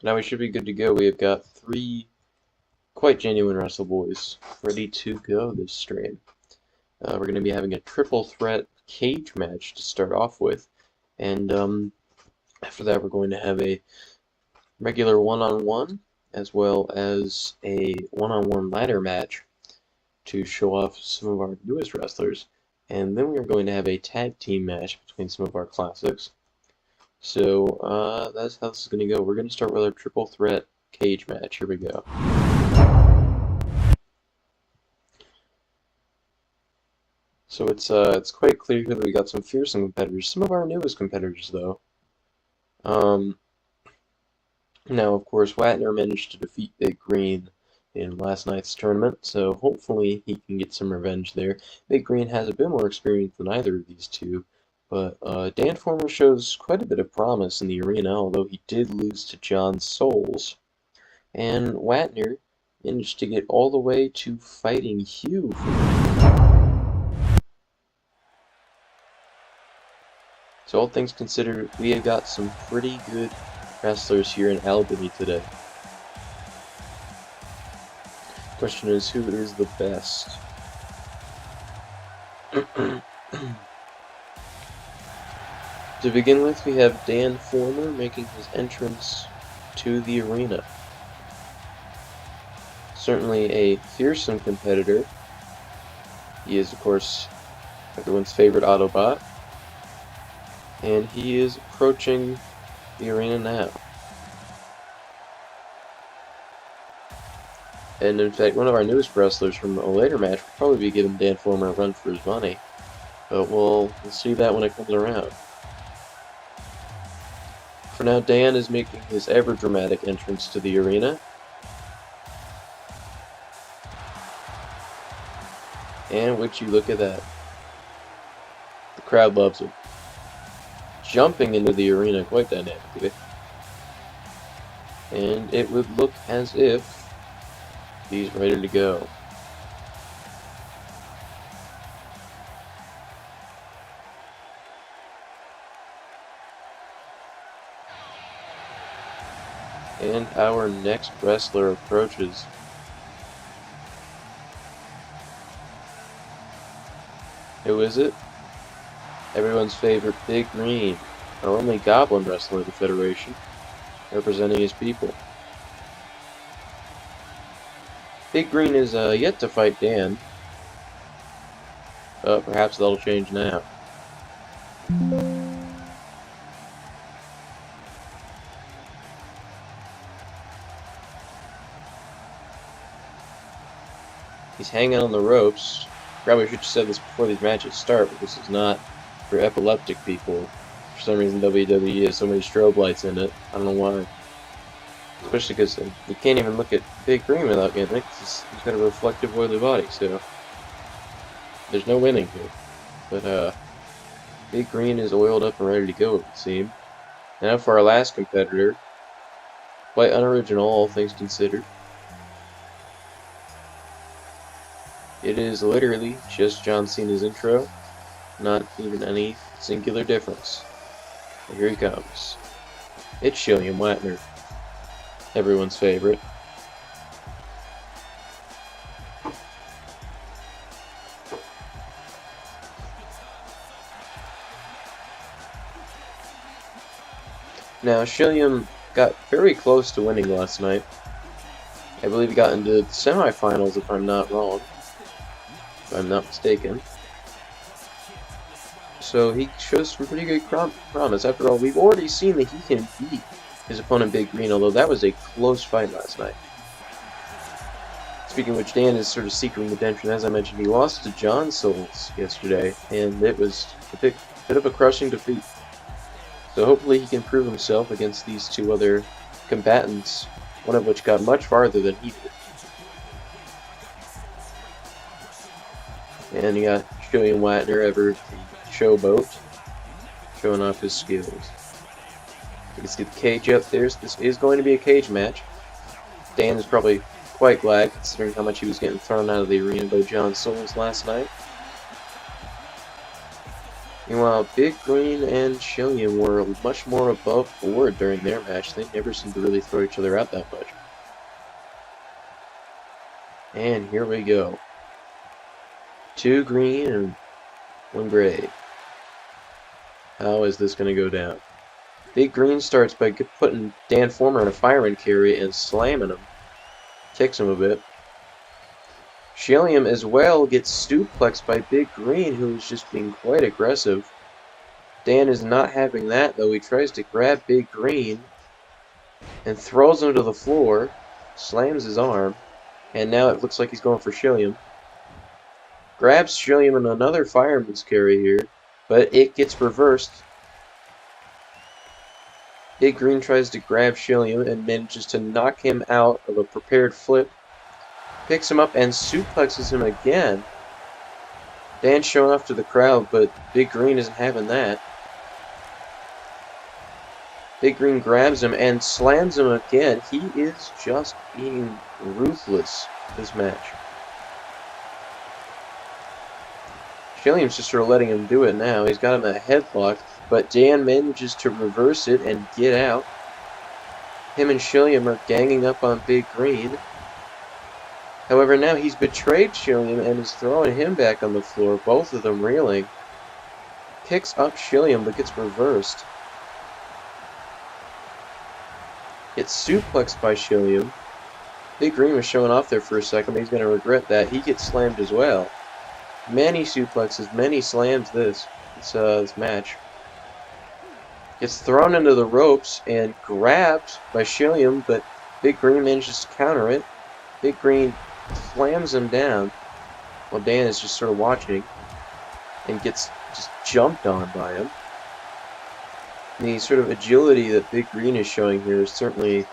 Now we should be good to go. We have got 3 quite genuine Wrestle Boys ready to go this stream. We're going to be having a triple threat cage match to start off with, and after that we're going to have a regular one-on-one as well as a one-on-one ladder match to show off some of our newest wrestlers, and then we're going to have a tag team match between some of our classics. So that's how this is going to go. We're going to start with our triple threat cage match. Here we go. So it's quite clear here that we got some fearsome competitors. Some of our newest competitors, though. Now, of course, Watner managed to defeat Big Green in last night's tournament, so hopefully he can get some revenge there. Big Green has a bit more experience than either of these two, but Dan Former shows quite a bit of promise in the arena, although he did lose to John Souls. And Watner managed to get all the way to fighting Hugh for So all things considered, we have got some pretty good wrestlers here in Albany today. Question is, who is the best? To begin with, we have Dan Former making his entrance to the arena. Certainly a fearsome competitor. He is, of course, everyone's favorite Autobot. And he is approaching the arena now. And in fact, one of our newest wrestlers from a later match will probably be giving Dan Former a run for his money. But we'll see that when it comes around. For now, Dan is making his ever-dramatic entrance to the arena. And would you look at that. The crowd loves him. Jumping into the arena quite dynamically. And it would look as if he's ready to go. And our next wrestler approaches. Who is it? Everyone's favorite Big Green, our only Goblin wrestler in the Federation, representing his people. Big Green is yet to fight Dan. Perhaps that'll change now. He's hanging on the ropes. Probably should have said this before these matches start, but this is not for epileptic people. For some reason WWE has so many strobe lights in it. I don't know why. Especially because you can't even look at Big Green without getting it. He's got a reflective oily body, so there's no winning here. But Big Green is oiled up and ready to go, it would seem. Now for our last competitor. Quite unoriginal, all things considered. It is literally just John Cena's intro. Not even any singular difference. And here he comes. It's Shillian Watner, everyone's favorite. Now, Shillian got very close to winning last night. I believe he got into the semifinals, if I'm not wrong. If I'm not mistaken. So he shows some pretty good promise. After all, we've already seen that he can beat his opponent Big Green, although that was a close fight last night. Speaking of which, Dan is sort of seeking redemption. As I mentioned, he lost to John Souls yesterday, and it was a bit of a crushing defeat. So hopefully he can prove himself against these two other combatants, one of which got much farther than he did. And you got Shillian Watner, ever the showboat, showing off his skills. You can see the cage up there. So this is going to be a cage match. Dan is probably quite glad, considering how much he was getting thrown out of the arena by John Souls last night. Meanwhile, Big Green and Shillian were much more above board during their match. They never seemed to really throw each other out that much. And here we go. 2 green and 1 gray. How is this going to go down? Big Green starts by putting Dan Former in a fireman carry and slamming him. Kicks him a bit. Shillian as well gets suplexed by Big Green, who is just being quite aggressive. Dan is not having that, though. He tries to grab Big Green and throws him to the floor, slams his arm, and now it looks like he's going for Shillian. Grabs Shillian in another fireman's carry here, but it gets reversed. Big Green tries to grab Shillian and manages to knock him out of a prepared flip. Picks him up and suplexes him again. Dan's showing off to the crowd, but Big Green isn't having that. Big Green grabs him and slams him again. He is just being ruthless this match. Shillian's just sort of letting him do it now. He's got him in a headlock, but Dan manages to reverse it and get out. Him and Shillian are ganging up on Big Green. However, now he's betrayed Shillian and is throwing him back on the floor, both of them reeling. Picks up Shillian but gets reversed. Gets suplexed by Shillian. Big Green was showing off there for a second, but he's going to regret that. He gets slammed as well. Many suplexes, many slams this match. Gets thrown into the ropes and grabbed by Shillian, but Big Green manages to counter it. Big Green slams him down while Dan is just sort of watching and gets just jumped on by him. The sort of agility that Big Green is showing here is certainly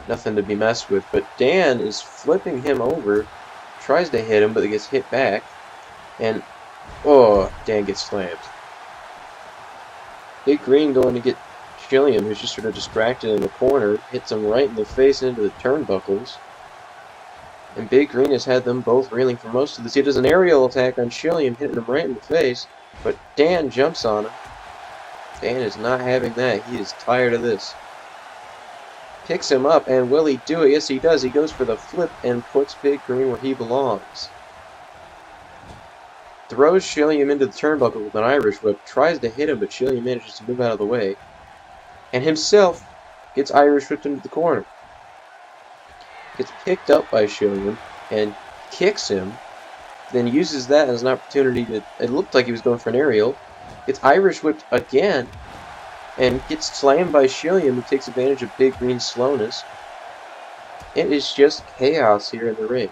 nothing to be messed with, but Dan is flipping him over, tries to hit him, but he gets hit back, and Dan gets slammed. Big Green going to get Shillian, who's just sort of distracted in the corner, hits him right in the face into the turnbuckles. And Big Green has had them both reeling for most of this. He does an aerial attack on Shillian, hitting him right in the face, but Dan jumps on him. Dan is not having that. He is tired of this. Picks him up, and will he do it? Yes, he does. He goes for the flip and puts Big Green where he belongs. Throws Shillian into the turnbuckle with an Irish whip, tries to hit him, but Shillian manages to move out of the way. And himself gets Irish whipped into the corner. Gets picked up by Shillian and kicks him, then uses that as an opportunity to, it looked like he was going for an aerial, gets Irish whipped again, and gets slammed by Shillian, who takes advantage of Big Green's slowness. It is just chaos here in the ring.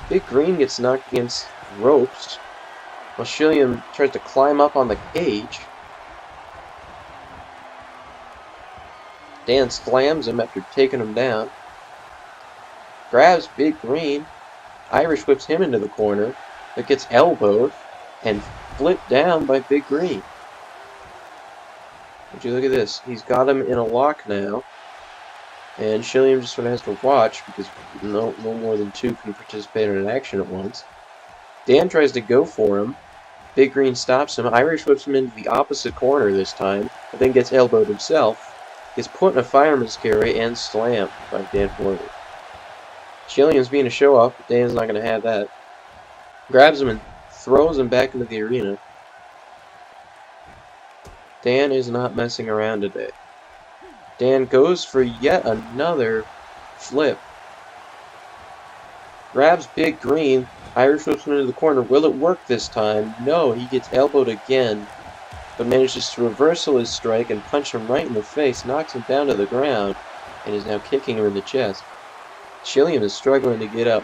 Big Green gets knocked against ropes, while Shillian tries to climb up on the cage. Dan slams him after taking him down. Grabs Big Green, Irish whips him into the corner, but gets elbowed and flipped down by Big Green. Would you look at this? He's got him in a lock now, and Shillian just sort of has to watch because no more than 2 can participate in an action at once. Dan tries to go for him. Big Green stops him. Irish whips him into the opposite corner this time, but then gets elbowed himself. Gets put in a fireman's carry and slammed by Dan Former. Shillian's being a show-off, but Dan's not going to have that. Grabs him and throws him back into the arena. Dan is not messing around today. Dan goes for yet another flip. Grabs Big Green. Irish whips him into the corner. Will it work this time? No, he gets elbowed again, but manages to reversal his strike and punch him right in the face, knocks him down to the ground, and is now kicking him in the chest. Shillian is struggling to get up,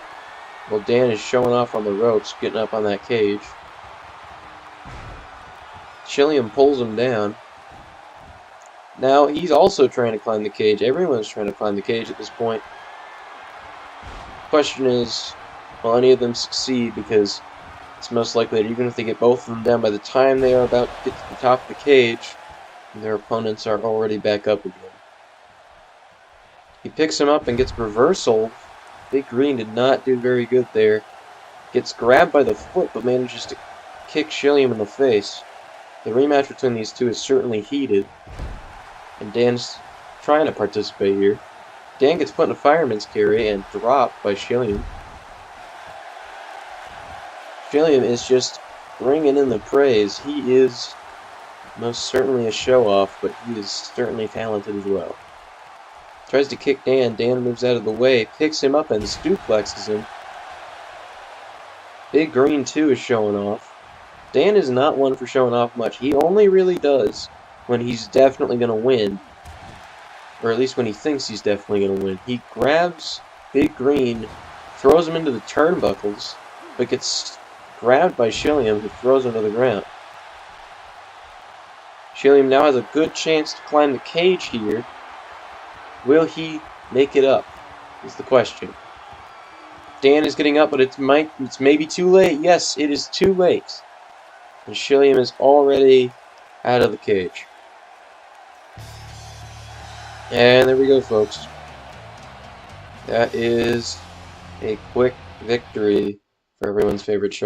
while Dan is showing off on the ropes, getting up on that cage. Shillian pulls him down. Now, he's also trying to climb the cage. Everyone's trying to climb the cage at this point. Question is, will any of them succeed? Because it's most likely that even if they get both of them down, by the time they are about to get to the top of the cage, their opponents are already back up again. He picks him up and gets reversal. Big Green did not do very good there. Gets grabbed by the foot, but manages to kick Shillian in the face. The rematch between these two is certainly heated, and Dan's trying to participate here. Dan gets put in a fireman's carry and dropped by Shilliam. Shilliam is just bringing in the praise. He is most certainly a show-off, but he is certainly talented as well. Tries to kick Dan. Dan moves out of the way, picks him up, and duplexes him. Big Green, too, is showing off. Dan is not one for showing off much. He only really does when he's definitely going to win. Or at least when he thinks he's definitely going to win. He grabs Big Green, throws him into the turnbuckles, but gets grabbed by Shilliam, who throws him to the ground. Shilliam now has a good chance to climb the cage here. Will he make it up, is the question. Dan is getting up, but it's maybe too late. Yes, it is too late. And Shilliam is already out of the cage. And there we go, folks. That is a quick victory for everyone's favorite show.